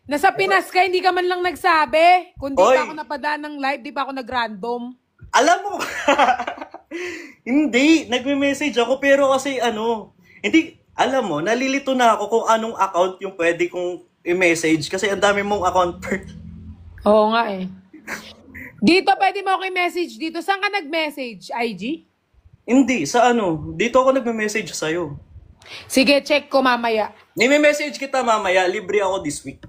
Nasa Pinas ka, hindi ka man lang nagsabi. Kung di pa ako Oy, napadaan ng live, di pa ako nag-random. alam mo, hindi, nagme-message ako pero kasi hindi, alam mo, nalilito na ako kung anong account yung pwede kong i-message kasi ang dami mong account per. Oo nga eh. Dito, pwede mo ako i-message dito. Saan ka nag-message? IG? Hindi, sa dito ako nagme-message sa'yo. Sige, check ko mamaya. Nime-message kita mamaya, libre ako this week.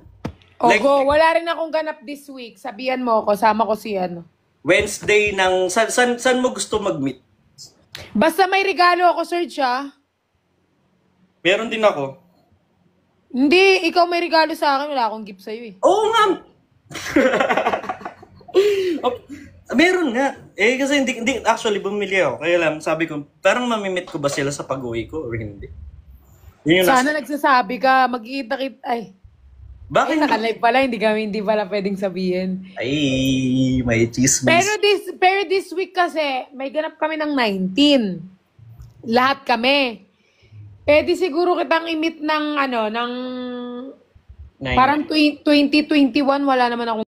O Like, go, wala rin akong ganap this week. Sabihan mo ako, sama ko si ano. Wednesday ng, san mo gusto mag-meet? Basta may regalo ako, Serge, ah. Meron din ako. Hindi, ikaw may regalo sa akin. Wala akong gift sa'yo eh. Oo nga. Oh, meron nga. Eh kasi hindi actually bumili ako. Kaya lang sabi ko, parang mamimit ko ba sila sa pag-uwi ko or hindi? Yun yung Sana nagsasabi ka, magkita-kita. Ay, Bakit? nakalive pala, hindi pala pwedeng sabihin. Ay, may chismis. Pero this week kasi, may ganap kami ng 19. Lahat kami. Pwede siguro kitang i-meet ng Nine. parang 2021, wala naman akong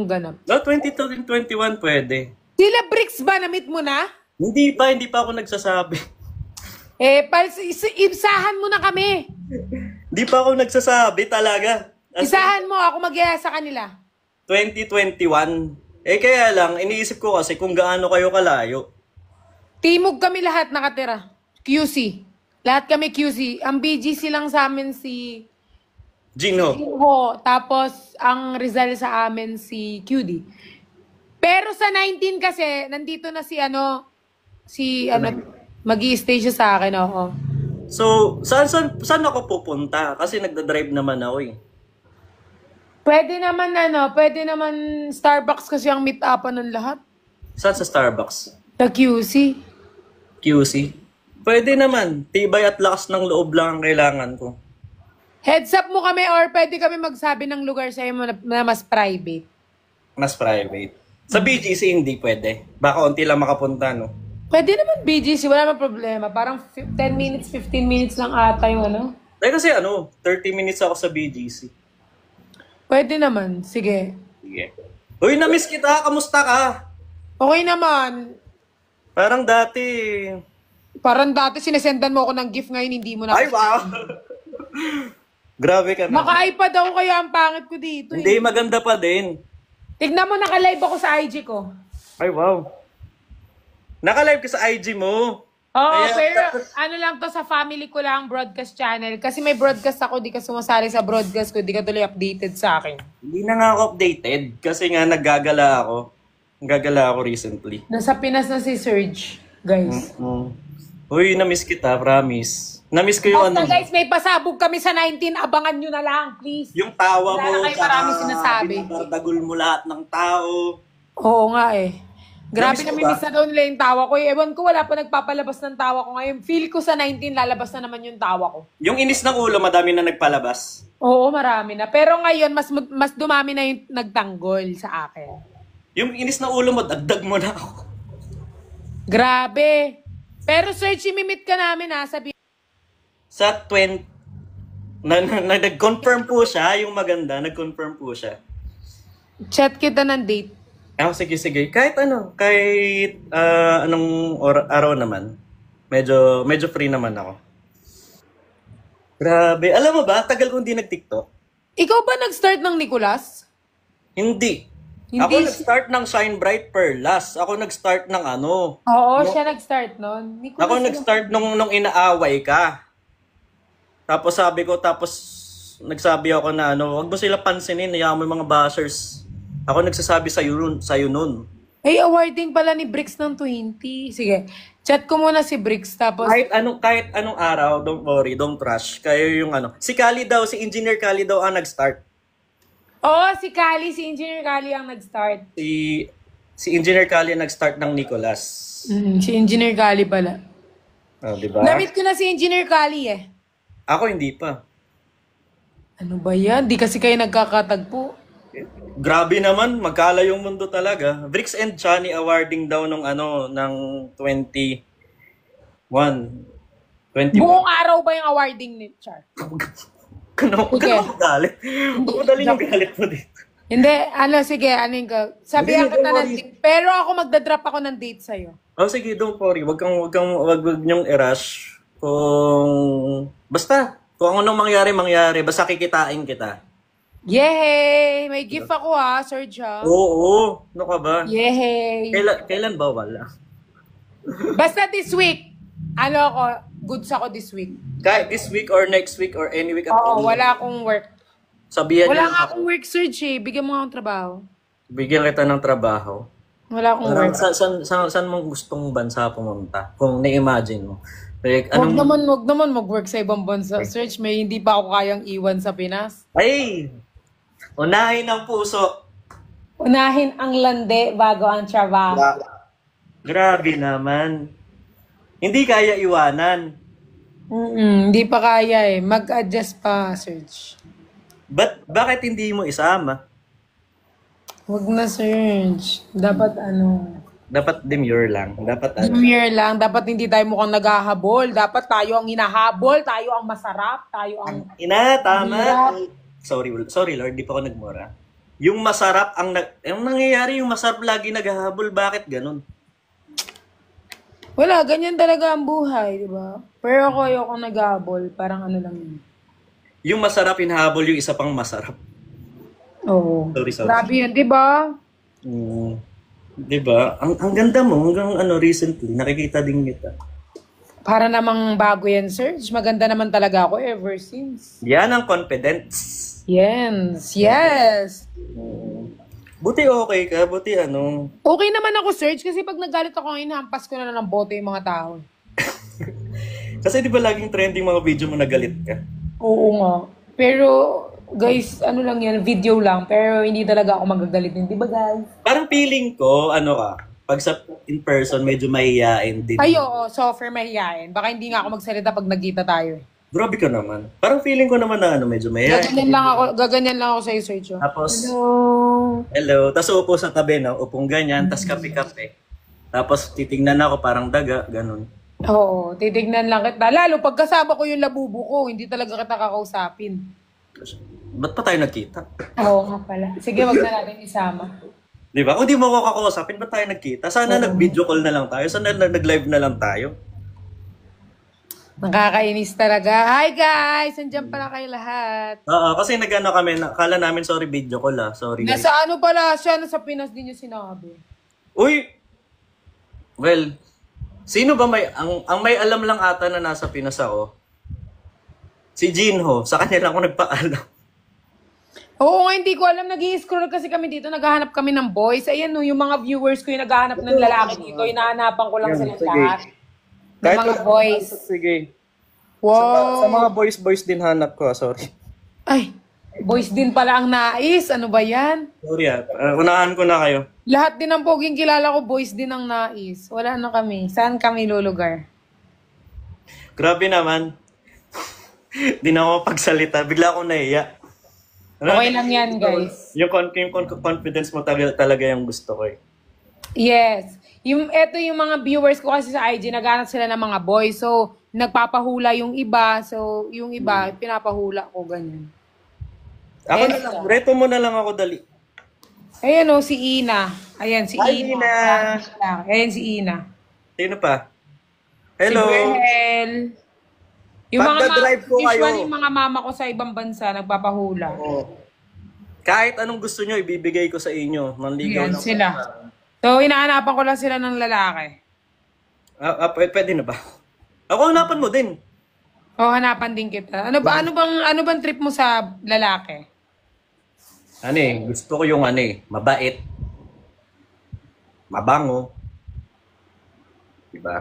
ganap. No, 2021 pwede. Sila Bricks ba, na-meet mo na? Hindi pa ako nagsasabi. Isahan mo na kami. Hindi pa ako nagsasabi talaga. Isahan mo, ako mag-iya sa kanila. 2021. Eh kaya lang, iniisip ko kasi kung gaano kayo kalayo. Timog kami lahat nakatira. QC. Lahat kami QC. Ang BGC lang sa amin si Gino. Ho. Tapos, ang Rizal sa amin si QD. Pero sa 19 kasi, nandito na mag-i-stay siya sa akin, oo. So, saan ako pupunta? Kasi nagda-drive naman ako eh. Pwede naman Starbucks kasi ang meet-upan ng lahat. Saan sa Starbucks? Sa QC. QC? Pwede naman. Tibay at lakas ng loob lang ang kailangan ko. Heads up mo kami or pwede kami magsabi ng lugar sa'yo na mas private. Mas private. Sa BGC hindi pwede. Baka unti lang makapunta, no? Pwede naman BGC, wala naman problema. Parang 10 minutes, 15 minutes lang ata yung ano. Eh kasi 30 minutes ako sa BGC. Pwede naman, sige. Sige. Uy, na-miss kita. Kamusta ka? Okay naman. Parang dati. Parang dati sinesendan mo ako ng gift, ngayon hindi mo na. Ay, wow! Grabe ka na. Maka-iPad ako kaya ang pangit ko dito. Hindi, maganda pa din. Tignan mo, naka-live ako sa IG ko. Ay, wow. Naka-live ka sa IG mo. Oo, pero ano lang to, sa family ko lang broadcast channel. Kasi may broadcast ako, di ka sumasali sa broadcast ko, di ka tuloy updated sa akin. Hindi na nga ako updated kasi nga naggagala ako. Naggagala ako recently. Nasa Pinas na si Serge, guys. Uy, na-miss kita, promise. Na-miss ko yung Basta guys, may pasabog kami sa 19, abangan nyo na lang, please. yung tawa Wala mo, na kayo maraming sinasabi. binabardagul mo lahat ng tao. Oo nga eh. Grabe Na-miss na mo ba? miss na daw nila yung tawa ko. Ewan ko, wala pa nagpapalabas ng tawa ko ngayon. Feel ko sa 19, lalabas na naman yung tawa ko. Yung inis ng ulo, madami na nagpalabas. Oo, marami na. Pero ngayon, mas dumami na yung nagtanggol sa akin. Yung inis ng ulo mo, dagdag mo na ako. Grabe. Pero Serge, imimit ka namin ha. Sabi Sa 20, nag-confirm po siya, yung maganda, nag-confirm po siya. chat kita ng date. Sige. Kahit anong araw naman. Medyo free naman ako. Grabe. Alam mo ba, tagal kong di nag-TikTok. Ikaw ba nag-start ng Nicolas? Hindi. Hindi Ako siya- nag-start ng Shine Bright Perlas. Ako nag-start ng Oo, siya nag-start nun. Nicolas, Ako nag-start nung inaaway ka. Tapos nagsabi ako na wag mo sila pansinin, hayaan mo yung mga bashers. Ako nagsasabi sa'yo nun. Ay, awarding pala ni Bricks ng 20. Sige, chat ko muna si Bricks. Tapos, Kahit anong araw, don't worry, don't rush. Kayo yung si Kali daw, si Engineer Kali daw ang nag-start. oo, si Engineer Kali ang nag-start. Si Engineer Kali ang nag-start ng Nicolas. Si Engineer Kali pala. Di ba? Namit ko na si Engineer Kali eh. Ako hindi pa. Ano ba yan? Di kasi kayo nagkakatagpo. Grabe naman, magkala yung mundo talaga. Bricks and Chani awarding daw ng 21. Buong araw ba yung awarding ni Char? Huwag ka Sige. naman magalit. Huwag mo dali yung galit mo dito. Hindi, sige, ano yung sabihan Hindi, kita don't ng worry. date. Pero ako magdadrop ako ng date sa'yo. Oh, sige, don't worry. Wag niyong i-rush. Kung anong mangyari. Basta kikitain kita. Yay! May gift ako Serge Oo. Ano ka ba? Yay! Kailan ba? Wala. Basta this week, goods ako this week. Kahit this week or next week or any week at Oo, all. wala akong work. Sabihan Wala niyo nga lang akong work, Serge Bigyan mo nga akong trabaho. Bigyan kita ng trabaho. Wala akong Parang work. saan mong gustong bansa pumunta? Kung na-imagine mo. Like, Wag naman mag-work sa ibang bansa. Serge, may hindi pa ako kayang iwan sa Pinas. Ay! Unahin ang puso. Unahin ang lande bago ang trabaho. Grabe naman. Hindi kaya iwanan. Hindi pa kaya Mag-adjust pa, Serge. Bakit hindi mo isama? Wag na, Serge. Dapat Dapat demure lang. Dapat New Year lang. Dapat hindi tayo mukhang naghahabol. Dapat tayo ang hinahabol. Tayo ang masarap. Tayo ang... tama. Hirap. Sorry Lord, di pa ako nagmura. Yung masarap, yung nangyayari, yung masarap lagi naghahabol. Bakit ganun? Wala, ganyan talaga ang buhay, di ba? Pero ako ayoko naghahabol. Parang lang yun. Yung masarap hinahabol, yung isa pang masarap. Oo. Sorry. Grabe yun, di ba? Diba? Ang ganda mo hanggang recently, nakikita din kita. Para namang bago yan, Serge. Maganda naman talaga ako ever since. Yan ang confidence. Yes. Buti okay ka, buti Okay naman ako, Serge, kasi pag nagalit ako, hinampas ko na ng bote yung mga tao. Kasi di ba laging trending mga video mo na galit ka? Oo nga. Pero, guys, lang yan, video lang. Pero hindi talaga ako magagalit. Di ba, guys? Parang feeling ko, pag sa in person, medyo mahihain din. Ay, oo, software mahihayin. Baka hindi nga ako magsalita pag nagkita tayo. Grabe ka naman. Parang feeling ko naman na medyo mahihain. Gaganyan lang ako sa'yo, Sergio. Tapos, Hello. hello. Tapos upo sa tabi, no? Upong ganyan, tapos kape-kape. Tapos titignan ako parang daga, ganun. Oo, titignan lang kita. Lalo, pag kasama ko yung labubo ko, hindi talaga kita kakausapin. Ba't pa tayo nagkita? Oo nga pala. Sige, wag na natin isama. Di ba? Kung di mo ako kakausapin, ba't tayo nagkita? Sana nag-video call na lang tayo. Sana nag-live na lang tayo. Nakakainis talaga. Hi guys! Andiyan pala kayo lahat. Oo, kasi kami, kala namin, sorry, video call Sorry guys. Nasa pala siya? Nasa Pinas din yung sinabi. Uy! Well, sino ba ang may alam lang ata na nasa Pinas ako? Si Jinho. Sa kanya lang ako nagpaalam. Oo nga, hindi ko alam. Nag-i-scroll kasi kami dito. Naghahanap kami ng boys. Ayan yung mga viewers ko yung naghahanap ng lalaki dito. Hinahanapan ko lang sila lahat. Ng mga boys. Sige. Wow. Sa mga boys din hanap ko. Sorry. Ay, boys din pala ang nais. Ano ba yan? Sorry unahan ko na kayo. Lahat din ng poging kilala ko, boys din ang nais. Wala na kami. Saan kami lulugar? Grabe naman. Di na ako pagsalita. Bigla akong nahiya. Okay lang yan, guys. Yung confidence mo talaga yung gusto ko Yes. Eto yung mga viewers ko kasi sa IG, naghanap sila ng mga boys. So, nagpapahula yung iba. So, yung iba, pinapahula ko, ganyan. Ako na lang. Reto mo na lang ako dali. Ayan si Ina. Ayan, si Hi, Ina. Ina. Ayan si Ina. Sino pa? Hello. Si Berhel. Yung Pagdadrive ko kayo. usually yung mga mama ko sa ibang bansa, nagpapahula. Oo. Kahit anong gusto nyo, ibibigay ko sa inyo. Manligaw Yan lang. sila. So, hinahanapan ko lang sila ng lalaki. Pwede na ba? Ako hanapan mo din. O, hanapan din kita. Ano bang trip mo sa lalaki? Gusto ko yung mabait. Mabango. Diba?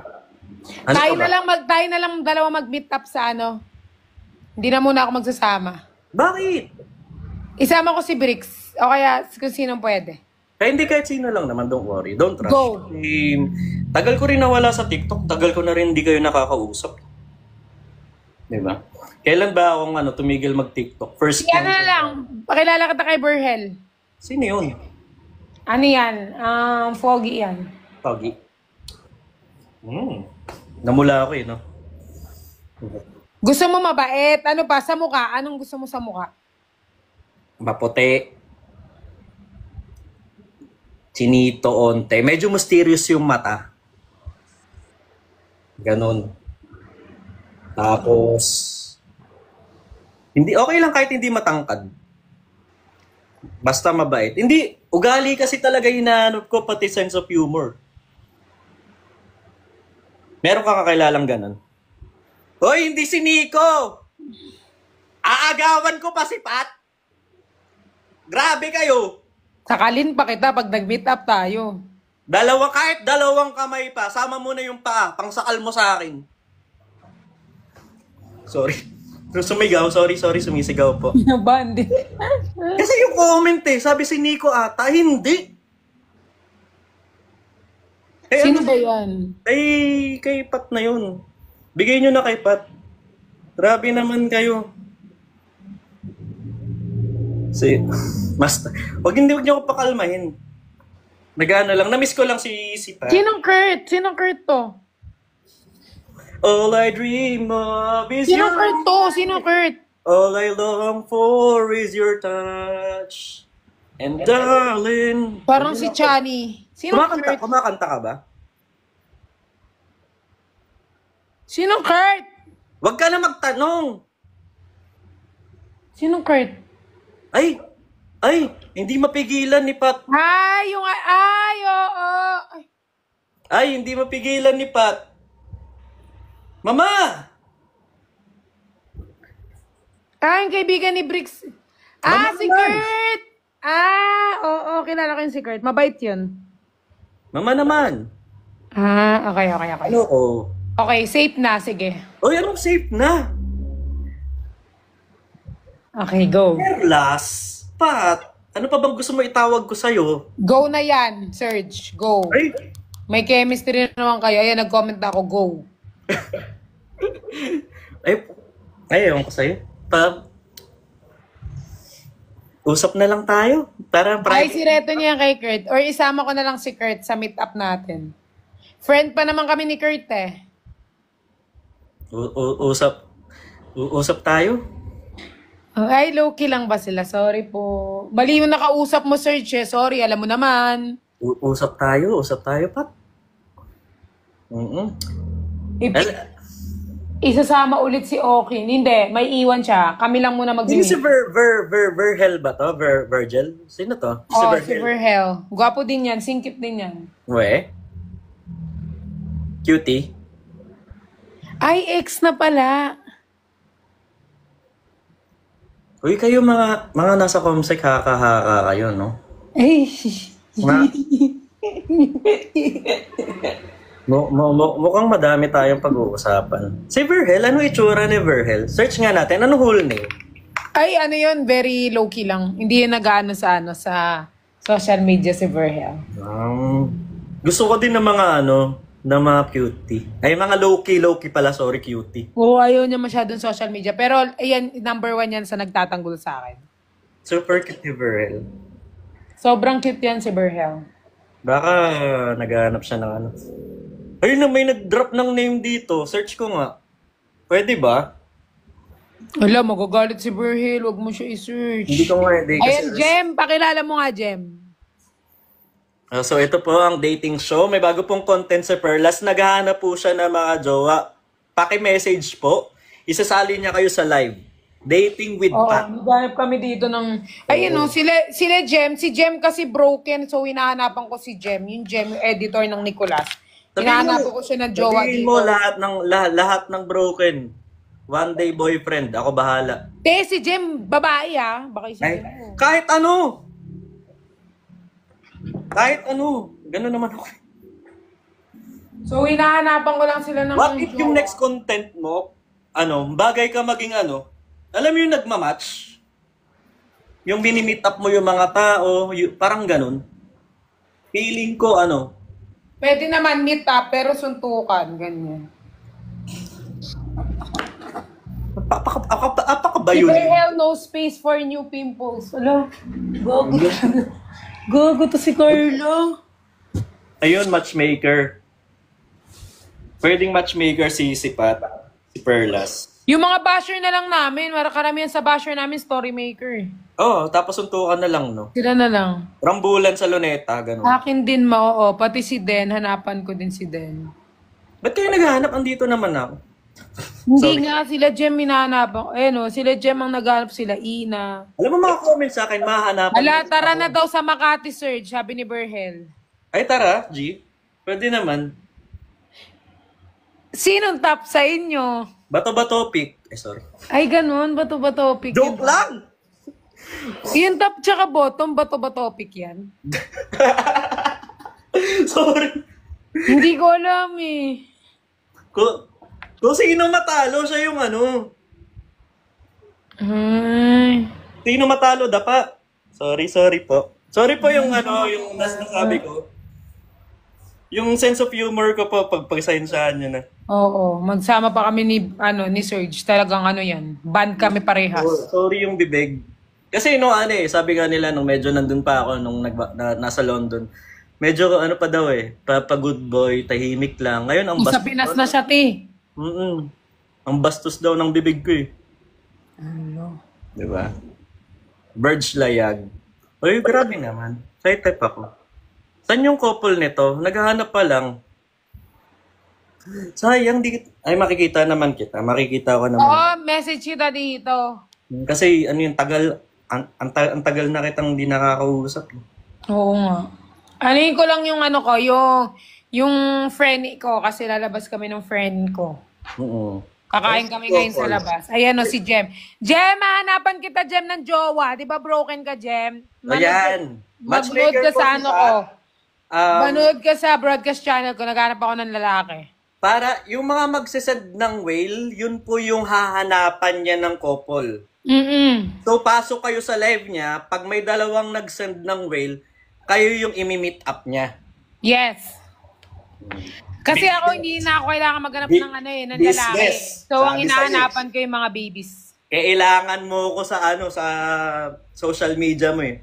Tayo na lang dalawa mag-meet up sa Hindi na muna ako magsasama. Bakit? Isama ko si Bricks. O kaya kung sinong pwede. Kaya hindi kahit sino lang naman, don't worry. Don't rush. Go. Tagal ko rin nawala sa TikTok. Tagal ko na rin hindi kayo nakakausap. Diba? Kailan ba akong tumigil mag-TikTok? First Sige na lang. Pakilala kita kay Berhel. Sino yun? Ano yan? Foggy yan. Pogi. Namula ako no? Gusto mo mabait? Ano pa? Sa mukha? Anong gusto mo sa mukha? Maputi. Chinito onte. Medyo mysterious yung mata. Ganon. Tapos, hindi, okay lang kahit hindi matangkad. Basta mabait. Hindi, ugali kasi talaga hinahanap ko, pati sense of humor. Meron ka kakilalang ganon? Hoy, hindi si Nico! Aagawan ko pa si Pat! Grabe kayo! Sakalin pa kita pag nag-meet up tayo. Kahit dalawang kamay pa, sama mo na yung paa, pangsakal mo sa akin. Sorry. Sumigaw, sorry, sumisigaw po. Bandi. Kasi yung comment sabi si Nico ata, hindi. Sino ba yan? Kay Pat na yun. Bigay nyo na kay Pat. Grabe naman kayo. Wag niyo ako pakalmahin. Nagana lang, namiss ko lang si Pat. Sinong Kurt? Sinong Kurt to? All I dream of is Sinong your... Kurt to? Sinong Kurt? All I long for is your touch. And darling... Parang si Chani. Sinong Kurt? Kumakanta ka ba? Sinong Kurt? Wag ka na magtanong. Sinong Kurt? Ay, hindi mapigilan ni Pat. Oo. Ay, hindi mapigilan ni Pat. Mama! Yung kaibigan ni Bricks. Si naman. Kurt! Oo, kilala ko yung si Kurt. Mabait yun. Mama naman. Okay. Ano ko? Okay, safe na. Sige. Oy, anong safe na? Okay, go. Perlas, Pat, ano pa bang gusto mo itawag ko sa'yo? Go na yan, Serge. Go. Ay, May chemistry na naman kayo. Ayan, nag-comment ako. Go. ewan ko sa'yo. Usap na lang tayo. Para Ay, si Reto niya kay Kurt. Or isama ko na lang si Kurt sa meet-up natin. Friend pa naman kami ni Kurt eh. Usap tayo? Ay, low-key lang ba sila? Sorry po. Mali yung nakausap mo, Serge eh. Sorry, alam mo naman. Usap tayo, Pat. Isasama ulit si Okin. Hindi, may iwan siya. Kami lang muna Hindi si mag-meet. Vergel ba to? Virgil? Sino to? Si Verhel. Gwapo din yan. Singkip din yan. We? Cutie? Ay, ex na pala. Uy, kayo mga nasa Comsec, haka-haka kayo, no? Ay. Mukhang madami tayong pag-uusapan. Si Verhel, ano itsura ni Verhel? Search nga natin, ano whole name? Ay, ano yun? Very low-key lang. Hindi yan nag-ano sa social media si Verhel. Gusto ko din ng mga cutie. Ay, mga low-key pala, sorry, cutie. Oo, ayaw niya masyadong social media. Pero, ayan, number 1 yan sa nagtatanggol sa akin. Super cute ni Verhel. Sobrang cute yan si Verhel. Baka naghahanap siya ng ano. Ayun na, may nag-drop ng name dito. Search ko nga. Pwede ba? Wala, magagalit si Verhel. Huwag mo siya i-search. Hindi ko nga. Ayan, Jem. Pakilala mo nga, Jem. So ito po ang dating show. May bago pong content sa Perlas. Naghahanap po siya ng mga jowa. Paki-message po. Isasali niya kayo sa live. Dating with Pat. Naghanap kami dito ng... Ayun sila Jem. Si Jem kasi broken. So, hinahanapan ko si Jem. Yung Jem, yung editor ng Nicolas. Hinahanapan ko siya ng jowa sabihin dito. mo lahat ng broken. One day boyfriend. Ako bahala. Si Jem, babae Baka isipin mo. Kahit ano. Ganun naman ako. So, hinahanapan ko lang sila ng What if jowa. yung next content mo, bagay ka maging alam mo yung nagmamatch? Yung bini-meet up mo yung mga tao, parang ganun. Feeling ko, Pwede naman meet up, pero suntukan. Ganyan. Apaka ba Si yun? Verhel, no space for new pimples. Ala, gago to si Carla. Ayun, matchmaker. Pwedeng matchmaker si Pat, si Perlas. Yung mga basher na lang namin, karamihan sa basher namin, story maker. Oo, tapos suntukan na lang, no? Sila na lang. Rambulan sa luneta, ganun. Akin din, oo. Pati si Den, hanapan ko din si Den. Ba't kayo naghahanap? Andito naman ako. Hindi nga, sila Jem hinahanap ako. Eh no, sila Jem ang naghanap, sila Ina. Alam mo mga comments sa akin, mahahanapan. Ala, tara na daw sa Makati Surge, sabi ni Berhel. Ay, tara, G. Pwede naman. Sinong top sa inyo? Bato-bato pick. Sorry. Ay, ganun. Bato ba topic? Joke lang! Yung top tsaka bottom, bato ba topic yan? Sorry. Hindi ko alam eh. Kung sino matalo, siya yung ano. Ay. Sino matalo, dapa. Sorry po. Sorry po yung yung nasabi ko. Yung sense of humor ko po, pagpagsensyahan nyo na. Oo, magsama pa kami ni Surge. Talagang yan. Band kami parehas. Sorry yung bibig. Kasi sabi nga nila nung medyo nandun pa ako nung nasa London. Medyo pa daw pa good boy, tahimik lang. Ngayon ang Sa Pinas na siya, ti. Ang bastos daw ng bibig ko eh. Ano? Diba? Birds layag. Uy, grabe naman. Side type ako. Saan yung couple nito? Naghahanap pa lang. Sayang, ay makikita naman kita. Makikita ko naman. Oo, message kita dito. Kasi yung tagal, ang tagal na kitang di nakakausap. Oo nga. Ko lang yung yung friend ko kasi lalabas kami ng friend ko. Oo. Kakain kami ngayon sa labas. Ayan si Jem. Jem, hanapan kita, Jem, ng jowa. Di ba broken ka, Jem? Ayan. Manood ka sa ko. Manood ka sa broadcast channel ko. Naghanap ako ng lalaki. Para yung mga magsisend ng whale, yun po yung hahanapan niya ng couple. So, pasok kayo sa live niya. Pag may dalawang nag-send ng whale, kayo yung imi-meet up niya. Yes. Kasi ako, hindi na ako kailangan maghanap ng ng lalaki. So, ang hinahanapan ko yung mga babies. Kailangan mo ko sa sa social media mo eh.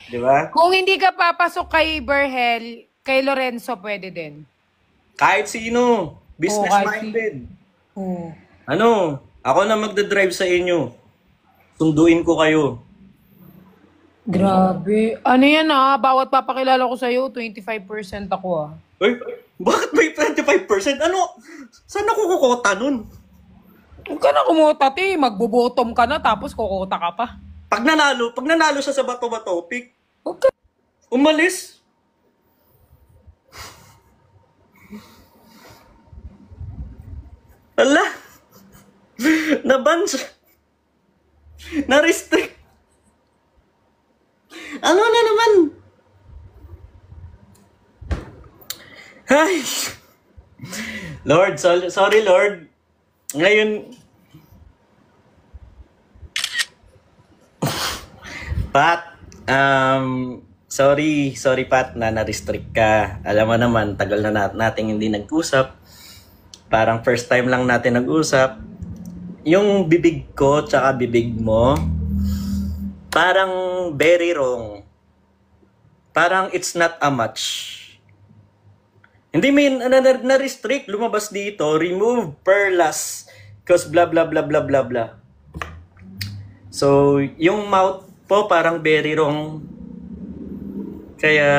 Di ba? Kung hindi ka papasok kay Berhel, kay Lorenzo pwede din. Kahit sino. Business-minded. Ako na magdadrive sa inyo. Sunduin ko kayo. Grabe. Ano yan bawat papakilala ko sa'yo, 25% ako Uy, bakit may 25%? Saan ako kukota nun? Huwag ka na kumuta, ti. Magbobotom ka na, tapos kukuta ka pa. Pag nanalo siya sa bato-bato pick, Huwag ka. umalis. Ala, naban siya. Na-restrict. Ano na naman? Ay. Lord, sorry Lord. Ngayon, Pat, sorry Pat na na-restrict ka. Alam mo naman, tagal na nating hindi nag-usap. Parang first time lang natin nag-usap. Yung bibig ko tsaka bibig mo, parang very wrong. Parang it's not a match. Hindi na-restrict, lumabas dito, remove perlas, cause blah blah blah blah blah blah. So, yung mouth po parang very wrong. Kaya,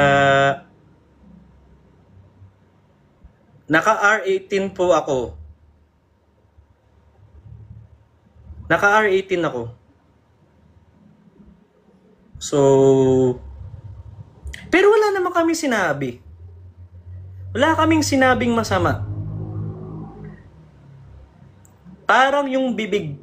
naka R18 po ako. Naka R18 ako. So, pero wala naman kami sinabi. Wala kaming sinabing masama. Parang yung bibig